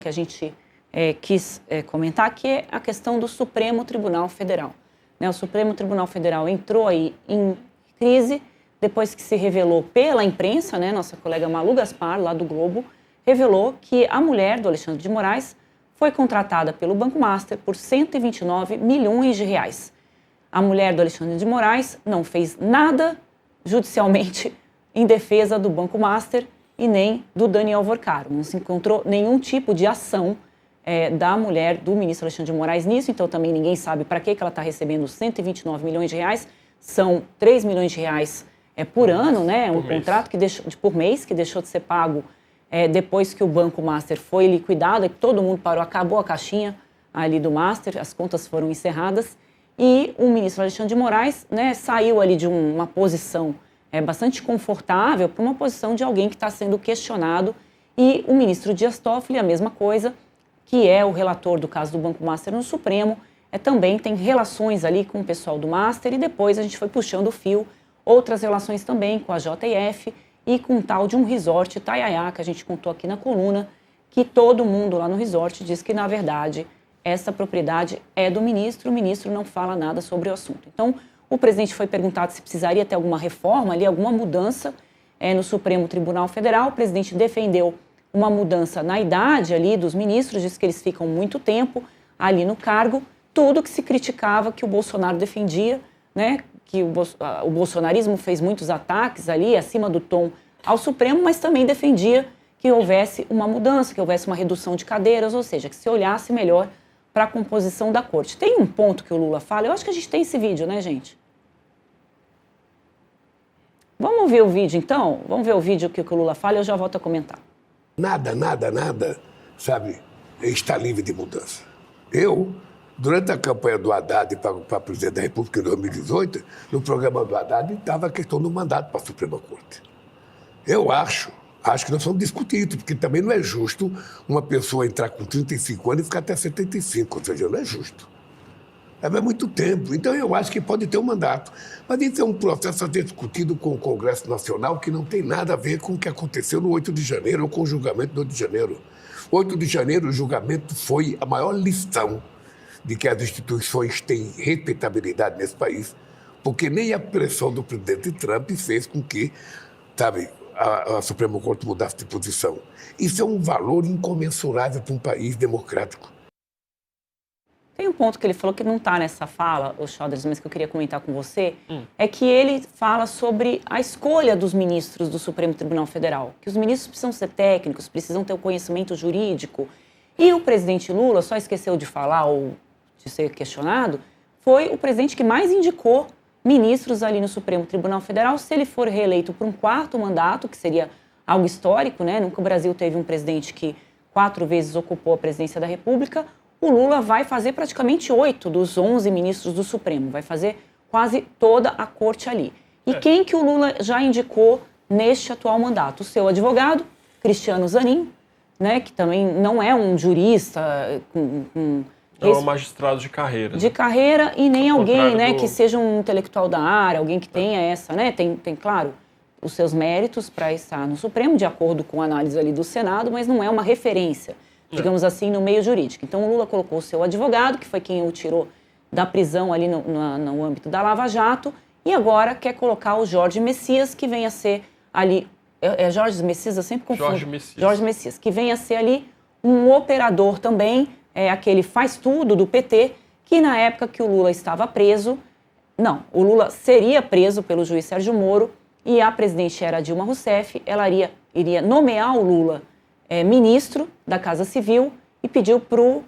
que a gente quis comentar, que é a questão do Supremo Tribunal Federal. Né, o Supremo Tribunal Federal entrou aí em crise depois que se revelou pela imprensa, né, nossa colega Malu Gaspar, lá do Globo, revelou que a mulher do Alexandre de Moraes foi contratada pelo Banco Master por 129 milhões de reais. A mulher do Alexandre de Moraes não fez nada judicialmente em defesa do Banco Master e nem do Daniel Vorcaro. Não se encontrou nenhum tipo de ação da mulher do ministro Alexandre de Moraes nisso, então também ninguém sabe para que ela está recebendo 129 milhões de reais. São 3 milhões de reais por ano, né? Um contrato que por mês, que deixou de ser pago depois que o Banco Master foi liquidado, e todo mundo parou, acabou a caixinha ali do Master, as contas foram encerradas, e o ministro Alexandre de Moraes, né, saiu ali de uma posição bastante confortável para uma posição de alguém que está sendo questionado, e o ministro Dias Toffoli, a mesma coisa, que é o relator do caso do Banco Master no Supremo, também tem relações ali com o pessoal do Master, e depois a gente foi puxando o fio, outras relações também com a JF e com um tal de um resort Itaiaiá, que a gente contou aqui na coluna, que todo mundo lá no resort diz que, na verdade, essa propriedade é do ministro, o ministro não fala nada sobre o assunto. Então, o presidente foi perguntado se precisaria ter alguma reforma ali, alguma mudança no Supremo Tribunal Federal. O presidente defendeu uma mudança na idade ali dos ministros, disse que eles ficam muito tempo ali no cargo, tudo que se criticava que o Bolsonaro defendia, né, que o bolsonarismo fez muitos ataques ali, acima do tom ao Supremo, mas também defendia que houvesse uma mudança, que houvesse uma redução de cadeiras, ou seja, que se olhasse melhor para a composição da corte. Tem um ponto que o Lula fala, eu acho que a gente tem esse vídeo, né, gente? Vamos ver o vídeo, então? Vamos ver o vídeo que o Lula fala e eu já volto a comentar. Nada, sabe, está livre de mudança. Durante a campanha do Haddad para presidente da República em 2018, no programa do Haddad estava a questão do mandato para a Suprema Corte. Eu acho que nós vamos discutir isso, porque também não é justo uma pessoa entrar com 35 anos e ficar até 75, ou seja, não é justo. É muito tempo, então eu acho que pode ter um mandato. Mas isso é um processo a ser discutido com o Congresso Nacional que não tem nada a ver com o que aconteceu no 8 de janeiro ou com o julgamento do 8 de janeiro. 8 de janeiro, o julgamento foi a maior lição de que as instituições têm respeitabilidade nesse país, porque nem a pressão do presidente Trump fez com que, sabe, a Suprema Corte mudasse de posição. Isso é um valor incomensurável para um país democrático. Tem um ponto que ele falou que não está nessa fala, o Chodres, mas que eu queria comentar com você, é que ele fala sobre a escolha dos ministros do Supremo Tribunal Federal, que os ministros precisam ser técnicos, precisam ter o conhecimento jurídico, e o presidente Lula só esqueceu de falar ou de ser questionado, foi o presidente que mais indicou ministros ali no Supremo Tribunal Federal. Se ele for reeleito por um 4º mandato, que seria algo histórico, né? Nunca o Brasil teve um presidente que 4 vezes ocupou a presidência da República, o Lula vai fazer praticamente 8 dos 11 ministros do Supremo, vai fazer quase toda a corte ali. E quem que o Lula já indicou neste atual mandato? O seu advogado, Cristiano Zanin, né, que também não é um jurista não é um magistrado de carreira. De carreira e nem alguém, né, que seja um intelectual da área, alguém que tenha essa, né, tem claro, os seus méritos para estar no Supremo, de acordo com a análise ali do Senado, mas não é uma referência, digamos assim, no meio jurídico. Então, o Lula colocou o seu advogado, que foi quem o tirou da prisão ali no âmbito da Lava Jato, e agora quer colocar o Jorge Messias, que vem a ser ali... Jorge Messias, eu sempre confundo. Jorge Messias, que vem a ser ali um operador também, aquele faz tudo do PT, que na época que o Lula estava preso, não, o Lula seria preso pelo juiz Sérgio Moro, e a presidente era Dilma Rousseff, ela iria nomear o Lula ministro da Casa Civil e pediu para o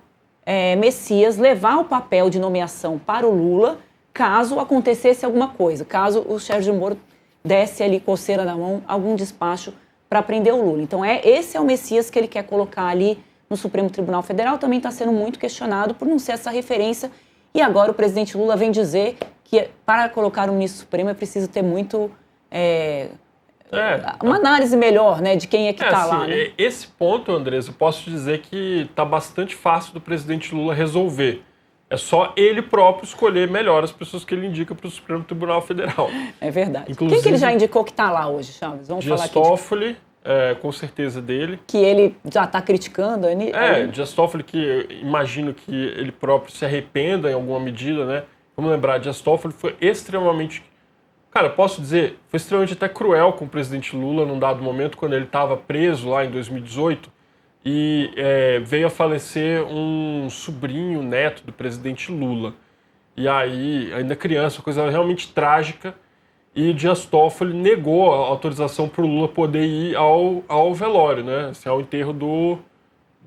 Messias levar o papel de nomeação para o Lula caso acontecesse alguma coisa, caso o Sérgio Moro desse ali coceira na mão, algum despacho para prender o Lula. Então, esse é o Messias que ele quer colocar ali no Supremo Tribunal Federal, também está sendo muito questionado por não ser essa referência. E agora o presidente Lula vem dizer que para colocar um ministro supremo é preciso ter muito... uma análise melhor, né, de quem é que está lá. Né? Esse ponto, Andressa, eu posso dizer que está bastante fácil do presidente Lula resolver. É só ele próprio escolher melhor as pessoas que ele indica para o Supremo Tribunal Federal. É verdade. Inclusive, quem que ele já indicou que está lá hoje, Chaves? Vamos falar aqui. Dias Toffoli, com certeza dele. Que ele já está criticando. Dias Toffoli, que eu imagino que ele próprio se arrependa em alguma medida, né? Vamos lembrar, Dias Toffoli foi extremamente... Cara, posso dizer, foi extremamente até cruel com o presidente Lula num dado momento, quando ele estava preso lá em 2018, e veio a falecer um sobrinho, neto do presidente Lula. E aí, ainda criança, uma coisa realmente trágica, e Dias Toffoli negou a autorização para o Lula poder ir ao velório, né? Assim, ao enterro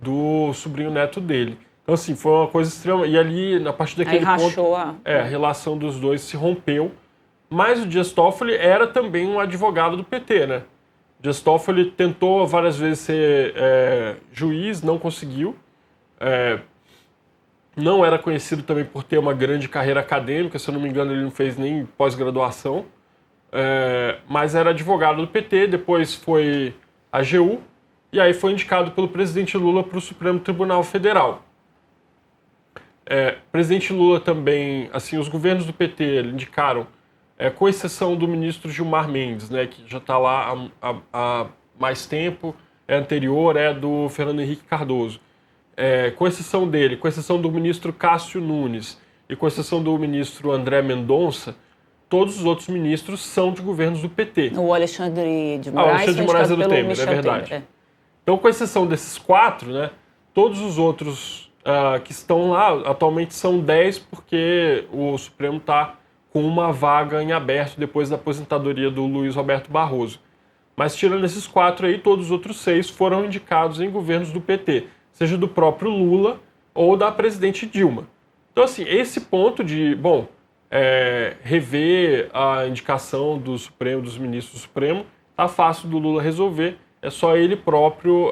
do sobrinho neto dele. Então, assim, foi uma coisa extrema. E ali, a partir daquele ponto, a relação dos dois se rompeu. Mas o Dias Toffoli era também um advogado do PT, né? Dias Toffoli tentou várias vezes ser juiz, não conseguiu. Não era conhecido também por ter uma grande carreira acadêmica, se eu não me engano ele não fez nem pós-graduação. Mas era advogado do PT, depois foi à AGU, e aí foi indicado pelo presidente Lula para o Supremo Tribunal Federal. Presidente Lula também, assim, os governos do PT indicaram, com exceção do ministro Gilmar Mendes, né, que já está lá há mais tempo, anterior, do Fernando Henrique Cardoso. Com exceção dele, com exceção do ministro Cássio Nunes e com exceção do ministro André Mendonça, todos os outros ministros são de governos do PT. O Alexandre de Moraes é do Temer, é verdade. Então, com exceção desses 4, né, todos os outros que estão lá atualmente são 10, porque o Supremo está com uma vaga em aberto depois da aposentadoria do Luiz Roberto Barroso. Mas tirando esses 4 aí, todos os outros 6 foram indicados em governos do PT, seja do próprio Lula ou da presidente Dilma. Então, assim, esse ponto de, rever a indicação do Supremo, dos ministros do Supremo, tá fácil do Lula resolver, é só ele próprio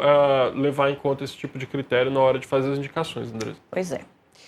levar em conta esse tipo de critério na hora de fazer as indicações, Andressa. Pois é.